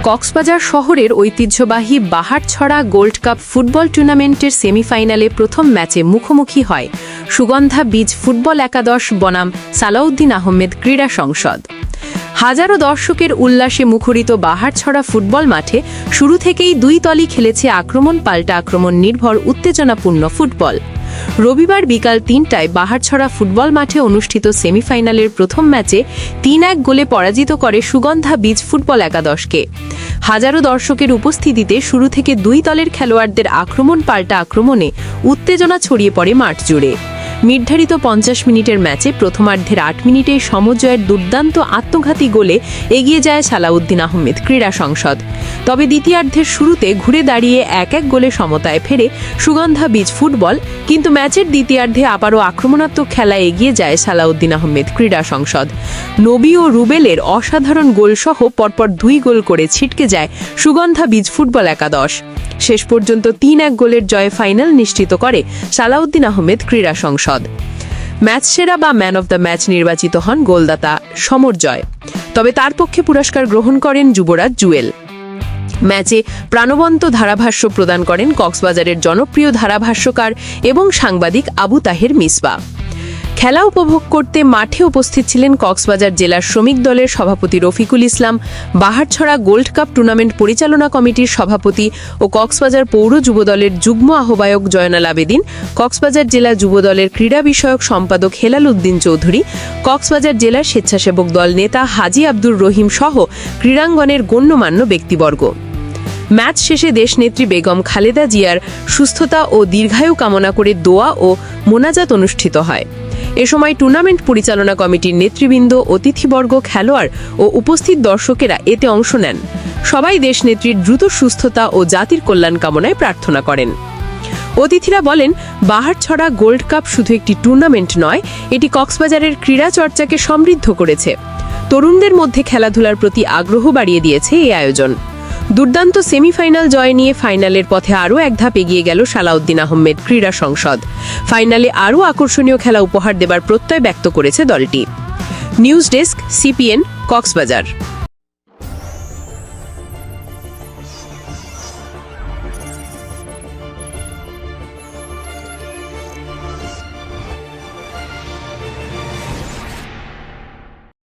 কক্সবাজার শহরের ঐতিহ্যবাহী Baharchhara gold cup football টুর্নামেন্টের সেমিফাইনালে প্রথম ম্যাচে মুখোমুখি হয় সুগন্ধা বীজ ফুটবল একাদশ বনাম সালাউদ্দিন আহমেদ ক্রীড়া সংসদ। হাজারো দর্শকের উল্লাসে মুখরিত বাহারছড়া ফুটবল মাঠে শুরু থেকেই দুই দলই খেলেছে আক্রমণ পাল্টা আক্রমণ নির্ভর উত্তেজনাপূর্ণ ফুটবল। রবিবার বিকাল ৩টায় বাহারছড়া ফুটবল মাঠে অনুষ্ঠিত সেমিফাইনালের প্রথম ম্যাচে ৩-১ গোলে পরাজিত করে সুগন্ধা বীজ ফুটবল একাদশকে। হাজারো দর্শকের উপস্থিতিতে শুরু থেকে দুই দলের খেলোয়াড়দের আক্রমণ পাল্টা আক্রমণে উত্তেজনা ছড়িয়ে পড়ে মাঠ জুড়ে। নির্ধারিত ৫০ মিনিটের ম্যাচে প্রথমার্ধের ৮ মিনিটেই সমজয়ের দুর্দান্ত আত্মঘাতী গোলে এগিয়ে যায় সালাউদ্দিন আহমেদ ক্রীড়া সংসদ। তবে দ্বিতীয়ার্ধের শুরুতে ঘুরে দাঁড়িয়ে ১-১ গোলে সমতায় ফেরে সুগন্ধা বীজ ফুটবল, কিন্তু ম্যাচের দ্বিতীয়ার্ধে আবারও আক্রমণাত্মক খেলায় এগিয়ে যায় সালাউদ্দিন আহমেদ ক্রীড়া সংসদ। নবী ও রুবেলের অসাধারণ গোলসহ পরপর ২ গোল করে ছিটকে যায় সুগন্ধা বীজ ফুটবল একাদশ। শেষ পর্যন্ত ৩-১ গোলের জয়ে ফাইনাল নিশ্চিত করে সালাউদ্দিন আহমেদ ক্রীড়া সংসদ। ম্যাচ সেরা বা ম্যান অব দ্য ম্যাচ নির্বাচিত হন গোলদাতা সমর জয়, তবে তার পক্ষে পুরস্কার গ্রহণ করেন যুবরাজ জুয়েল। ম্যাচে প্রাণবন্ত ধারাভাষ্য প্রদান করেন কক্সবাজারের জনপ্রিয় ধারাভাষ্যকার এবং সাংবাদিক আবু তাহের মিসবা। খেলা উপভোগ করতে মাঠে উপস্থিত ছিলেন কক্সবাজার জেলার শ্রমিক দলের সভাপতি Rafiqul Islam, Baharchhara gold cup tournament পরিচালনা কমিটির সভাপতি ও কক্সবাজার পৌর যুবদলের যুগ্ম আহ্বায়ক জয়নাল আবেদিন, কক্সবাজার জেলা যুবদলের ক্রীড়া বিষয়ক সম্পাদক হেলাল উদ্দিন চৌধুরী, কক্সবাজার জেলার স্বেচ্ছাসেবক দল নেতা হাজি আব্দুর রহিম সহ ক্রীড়াঙ্গনের গণ্যমান্য ব্যক্তিবর্গ। ম্যাচ শেষে দেশনেত্রী বেগম খালেদা জিয়ার সুস্থতা ও দীর্ঘায়ু কামনা করে দোয়া ও মোনাজাত অনুষ্ঠিত হয়। এ সময় টুর্নামেন্ট পরিচালনা কমিটির নেতৃবৃন্দ, অতিথিবর্গ, খেলোয়াড় ও উপস্থিত দর্শকেরা এতে অংশ নেন। সবাই দেশনেত্রীর দ্রুত সুস্থতা ও জাতির কল্যাণ কামনায় প্রার্থনা করেন। অতিথিরা বলেন, বাহারছড়া গোল্ড কাপ শুধু একটি টুর্নামেন্ট নয়, এটি কক্সবাজারের ক্রীড়া চর্চাকে সমৃদ্ধ করেছে। তরুণদের মধ্যে খেলাধুলার প্রতি আগ্রহ বাড়িয়ে দিয়েছে এই আয়োজন। দুর্দান্ত সেমিফাইনাল জয় নিয়ে ফাইনালের পথে আরও এক ধাপ এগিয়ে গেল সালাউদ্দিন আহমেদ ক্রীড়া সংসদ। ফাইনালে আরও আকর্ষণীয় খেলা উপহার দেবার প্রত্যয় ব্যক্ত করেছে দলটি। News desk, CPN, Cox's Bazar.